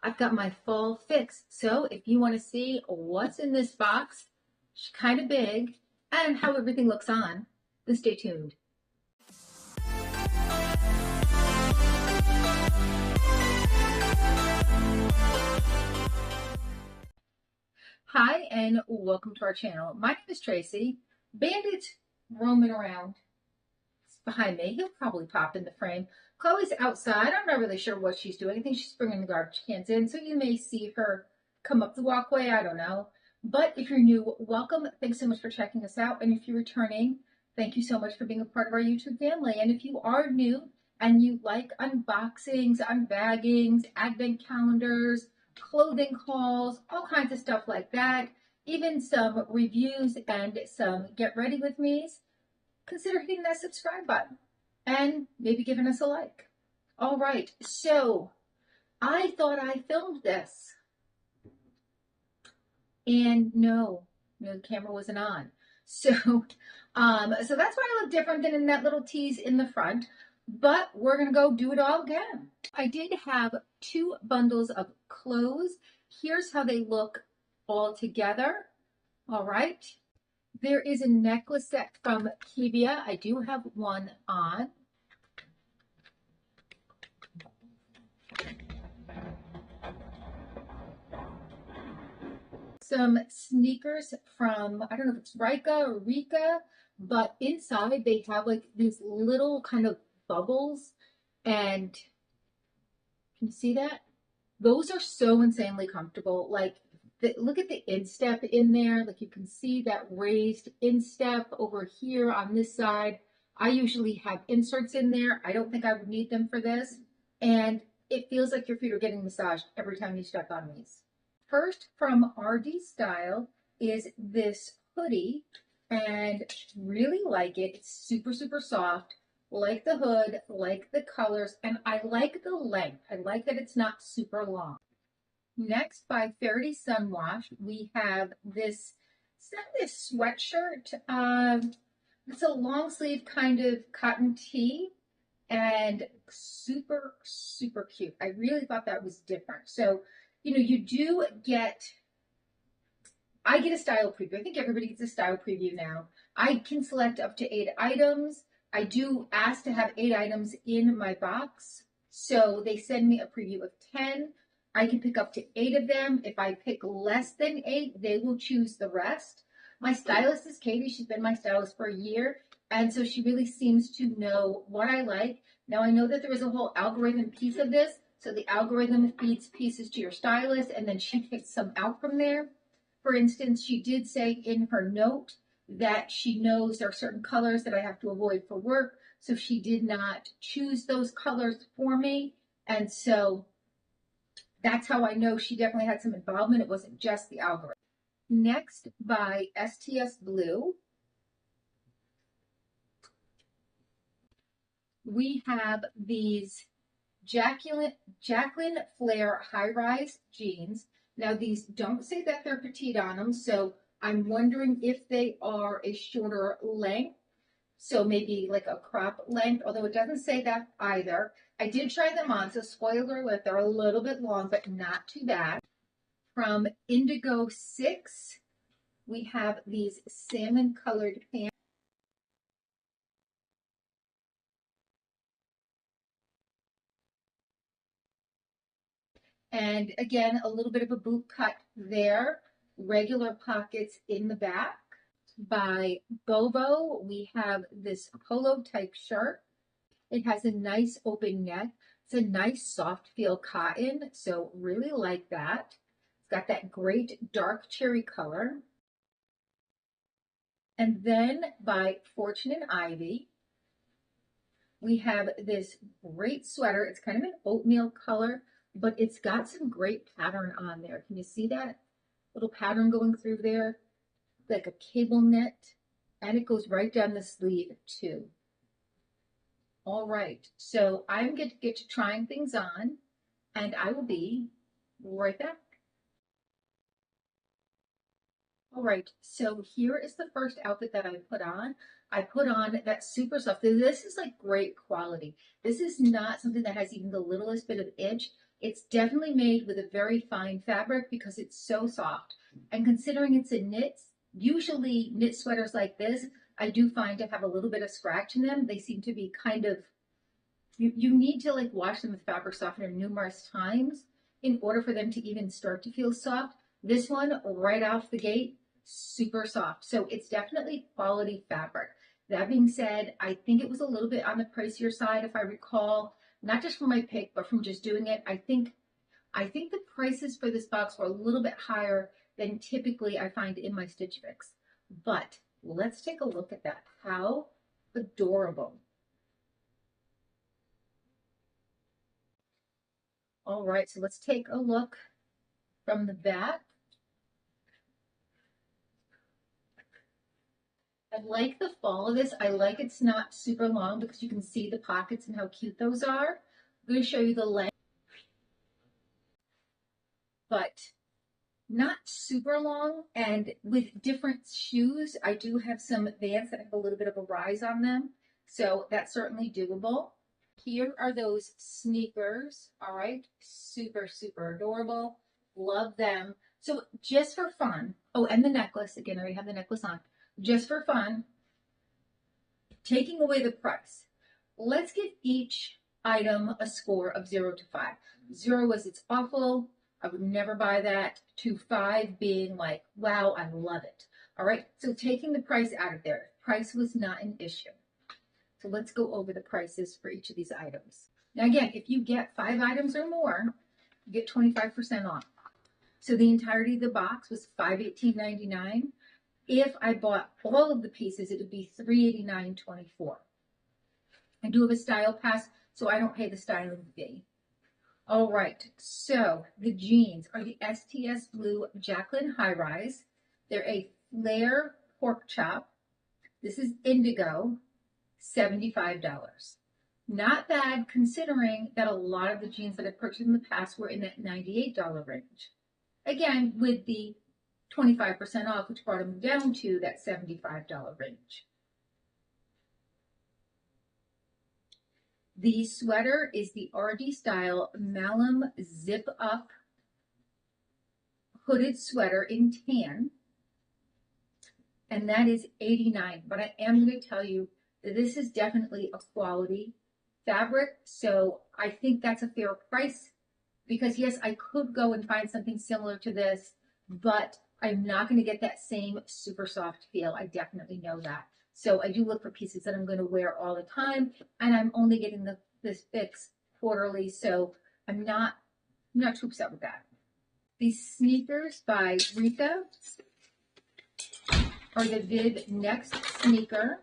I've got my fall fix. So if you want to see what's in this box, it's kind of big, and how everything looks on, then stay tuned. Hi, and welcome to our channel. My name is Tracy. Bandit's roaming around behind me. He'll probably pop in the frame. Chloe's outside. I'm not really sure what she's doing. I think she's bringing the garbage cans in, so you may see her come up the walkway. I don't know. But if you're new, welcome. Thanks so much for checking us out. And if you're returning, thank you so much for being a part of our YouTube family. And if you are new and you like unboxings, unbaggings, advent calendars, clothing hauls, all kinds of stuff like that, even some reviews and some get ready with me's, consider hitting that subscribe button and maybe giving us a like. All right, so I thought I filmed this, and no, the camera wasn't on. So that's why I look different than in that little tease in the front. But we're gonna go do it all again. I did have 2 bundles of clothes. Here's how they look all together. All right. There is a necklace set from Kibia. I do have one on. Some sneakers from, I don't know if it's Rika or Rika, but inside they have like these little kind of bubbles. And can you see that? Those are so insanely comfortable. Like, look at the instep in there. Like, you can see that raised instep over here on this side. I usually have inserts in there. I don't think I would need them for this. And it feels like your feet are getting massaged every time you step on these. First, from RD Style, is this hoodie, and really like it. It's super, super soft. Like the hood, like the colors, and I like the length. I like that it's not super long. Next, by Faraday Sunwash, we have this, it's not this sweatshirt. It's a long sleeve kind of cotton tee, and super, super cute. I really thought that was different. So, you do get, I get a style preview. I think everybody gets a style preview now. I can select up to 8 items. I do ask to have 8 items in my box. So they send me a preview of 10. I can pick up to 8 of them. If I pick less than 8, they will choose the rest. My stylist is Katie. She's been my stylist for a year. And so she really seems to know what I like. Now, I know that there is a whole algorithm piece of this. So the algorithm feeds pieces to your stylist, and then she picks some out from there. For instance, she did say in her note that she knows there are certain colors that I have to avoid for work. So she did not choose those colors for me. And so that's how I know she definitely had some involvement. It wasn't just the algorithm. Next, by STS Blue, we have these Jacqueline Flair high-rise jeans. Now, these don't say that they're petite on them, so I'm wondering if they are a shorter length, so maybe like a crop length, although it doesn't say that either. I did try them on, so spoiler alert, they're a little bit long, but not too bad. From Indigo 6, we have these salmon-colored pants. And again, a little bit of a boot cut there. Regular pockets in the back. By Bobo, we have this polo type shirt. It has a nice open neck. It's a nice soft feel cotton, so really like that. It's got that great dark cherry color. And then by Fortune and Ivy, we have this great sweater. It's kind of an oatmeal color, but it's got some great pattern on there. Can you see that little pattern going through there? Like a cable knit, and it goes right down the sleeve too. All right, so I'm going to get to trying things on, and I will be right back. All right, so here is the first outfit that I put on. I put on that super soft. This is like great quality. This is not something that has even the littlest bit of itch. It's definitely made with a very fine fabric because it's so soft. And considering it's a knit, usually knit sweaters like this, I do find to have a little bit of scratch in them. They seem to be kind of, you need to like wash them with fabric softener numerous times in order for them to even start to feel soft. This one, right off the gate, super soft. So it's definitely quality fabric. That being said, I think it was a little bit on the pricier side, if I recall, not just from my pick, but from just doing it. I think the prices for this box were a little bit higher than typically I find in my Stitch Fix. But let's take a look at that. How adorable. All right, so let's take a look from the back. I like the fall of this. I like it's not super long because you can see the pockets and how cute those are. I'm going to show you the length, but not super long. And with different shoes, I do have some Vans that have a little bit of a rise on them. So that's certainly doable. Here are those sneakers. All right. Super, super adorable. Love them. So just for fun. Oh, and the necklace. Again, I already have the necklace on. Just for fun, taking away the price, let's give each item a score of 0 to 5. 0 was it's awful, I would never buy that, to 5 being like, wow, I love it. All right, so taking the price out of there, price was not an issue. So let's go over the prices for each of these items. Now again, if you get 5 items or more, you get 25% off. So the entirety of the box was $518.99. If I bought all of the pieces, it would be $389.24. I do have a style pass, so I don't pay the styling fee. All right, so the jeans are the STS Blue Jacqueline High Rise. They're a flare pork chop. This is indigo, $75. Not bad considering that a lot of the jeans that I purchased in the past were in that $98 range. Again, with the 25% off, which brought them down to that $75 range. The sweater is the RD Style Malum Zip Up hooded sweater in tan, and that is $89. But I am going to tell you that this is definitely a quality fabric, so I think that's a fair price because yes, I could go and find something similar to this, but I'm not going to get that same super soft feel. I definitely know that. So I do look for pieces that I'm going to wear all the time, and I'm only getting this fix quarterly, so I'm not too upset with that. These sneakers by Rika are the Viv Next sneaker,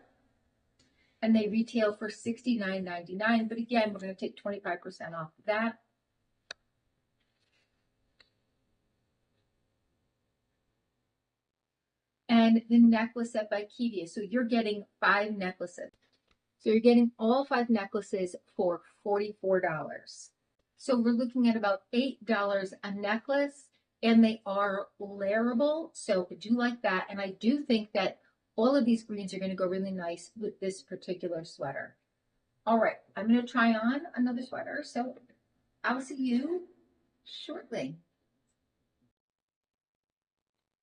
and they retail for $69.99. But again, we're going to take 25% off of that. And the necklace set by Kivia. So you're getting 5 necklaces. So you're getting all 5 necklaces for $44. So we're looking at about $8 a necklace, and they are layerable. So I do like that. And I do think that all of these greens are going to go really nice with this particular sweater. All right, I'm going to try on another sweater. So I'll see you shortly.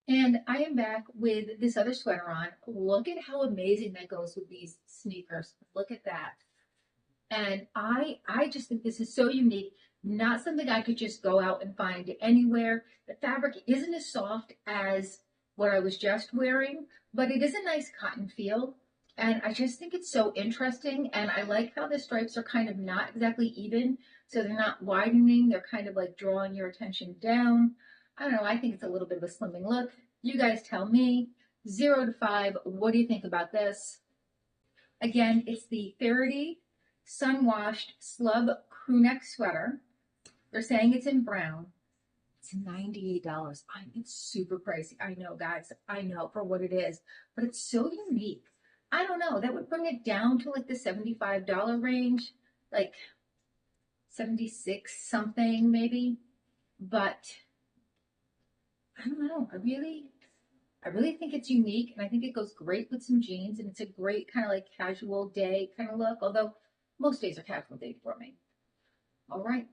And I am back with this other sweater on. Look at how amazing that goes with these sneakers. Look at that. And I just think this is so unique. Not something I could just go out and find anywhere. The fabric isn't as soft as what I was just wearing, but it is a nice cotton feel. And I just think it's so interesting. And I like how the stripes are kind of not exactly even. So they're not widening. They're kind of like drawing your attention down. I don't know. I think it's a little bit of a slimming look. You guys tell me. 0 to 5. What do you think about this? Again, it's the Faraday Sun-Washed Slub Crewneck Sweater. They're saying it's in brown. It's $98. It's super pricey. I know, guys. I know for what it is. But it's so unique. I don't know. That would bring it down to like the $75 range. Like 76 something maybe. But I don't know. I really think it's unique, and I think it goes great with some jeans, and it's a great kind of like casual day kind of look, although most days are casual day for me. All right.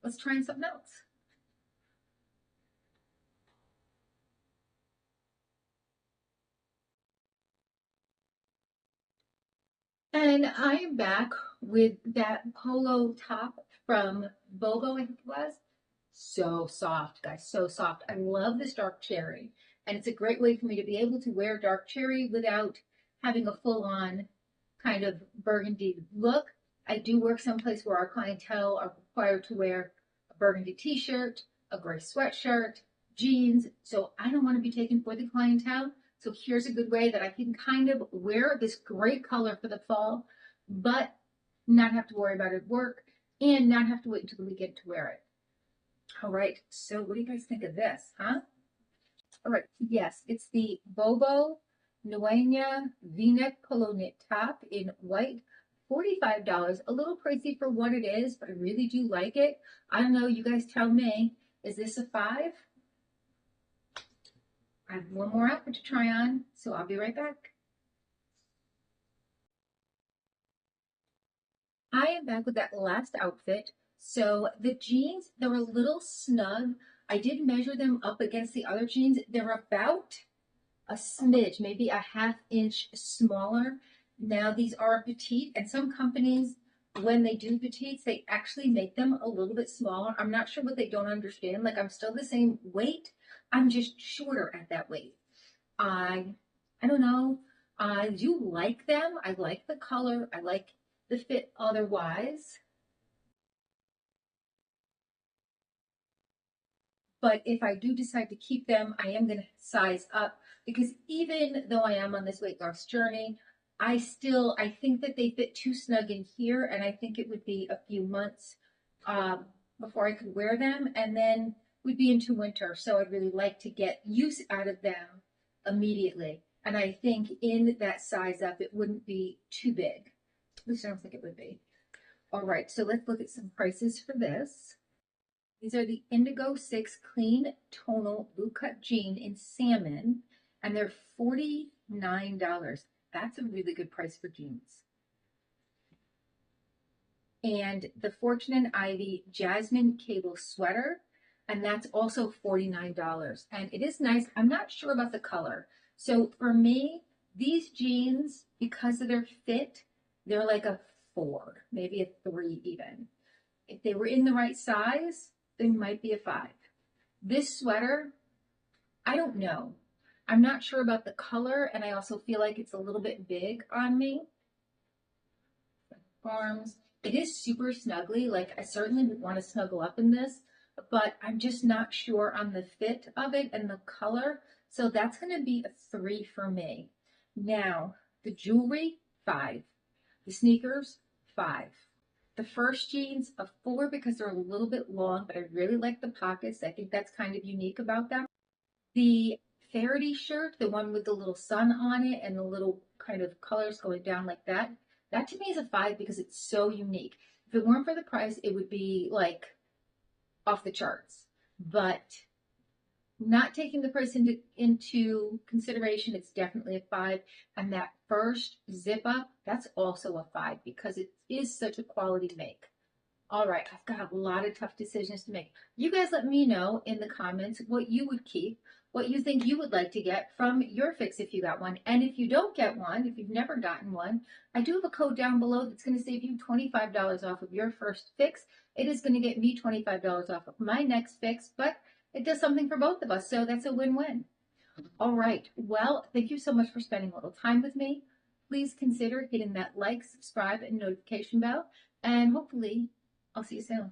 let's try something else. And I am back with that polo top from Bobo, I think it was. So soft, guys, so soft. I love this dark cherry. And it's a great way for me to be able to wear dark cherry without having a full on kind of burgundy look. I do work someplace where our clientele are required to wear a burgundy t-shirt, a gray sweatshirt, jeans. So I don't want to be taken for the clientele. So here's a good way that I can kind of wear this great color for the fall, but not have to worry about it at work and not have to wait until the weekend to wear it. All right, so what do you guys think of this, huh? All right, yes, it's the Bobo Nuenya V-neck polo knit top in white. $45, a little pricey for what it is, but I really do like it. I don't know, you guys tell me, is this a 5? I have one more outfit to try on, so I'll be right back. I am back with that last outfit. So the jeans, they're a little snug. I did measure them up against the other jeans. They're about a smidge, maybe a ½ inch smaller. Now these are petite, and some companies, when they do petites, they actually make them a little bit smaller. I'm not sure what they don't understand. Like I'm still the same weight. I'm just shorter at that weight. I I don't know. I do like them. I like the color. I like the fit otherwise. But if I do decide to keep them, I am going to size up because even though I am on this weight loss journey, I think that they fit too snug in here, and I think it would be a few months um, before I could wear them, and then we'd be into winter. So I'd really like to get use out of them immediately. And I think in that size up, it wouldn't be too big. At least I don't think it would be. All right, so let's look at some prices for this. These are the Indigo 6 Clean Tonal Bootcut Jean in salmon, and they're $49. That's a really good price for jeans. And the Fortune and Ivy Jasmine Cable Sweater, and that's also $49. And it is nice. I'm not sure about the color. So for me, these jeans, because of their fit, they're like a 4, maybe a 3 even. If they were in the right size, they might be a 5. This sweater, I don't know. I'm not sure about the color, and I also feel like it's a little bit big on me. Arms. It is super snuggly. Like, I certainly would want to snuggle up in this, but I'm just not sure on the fit of it and the color. So that's going to be a 3 for me. Now, the jewelry, 5. The sneakers, 5. The first jeans, a 4 because they're a little bit long, but I really like the pockets. I think that's kind of unique about them. The Faraday shirt, the one with the little sun on it and the little kind of colors going down like that to me is a 5 because it's so unique. If it weren't for the price, it would be like off the charts. But not taking the price into consideration, it's definitely a 5. And that first zip up, that's also a 5 because it is such a quality make. All right, I've got a lot of tough decisions to make. You guys let me know in the comments what you would keep, what you think you would like to get from your fix if you got one. And if you don't get one, if you've never gotten one, I do have a code down below that's going to save you $25 off of your first fix. It is going to get me $25 off of my next fix, but it does something for both of us, so that's a win-win. All right, well, thank you so much for spending a little time with me. Please consider hitting that like, subscribe, and notification bell, and hopefully I'll see you soon.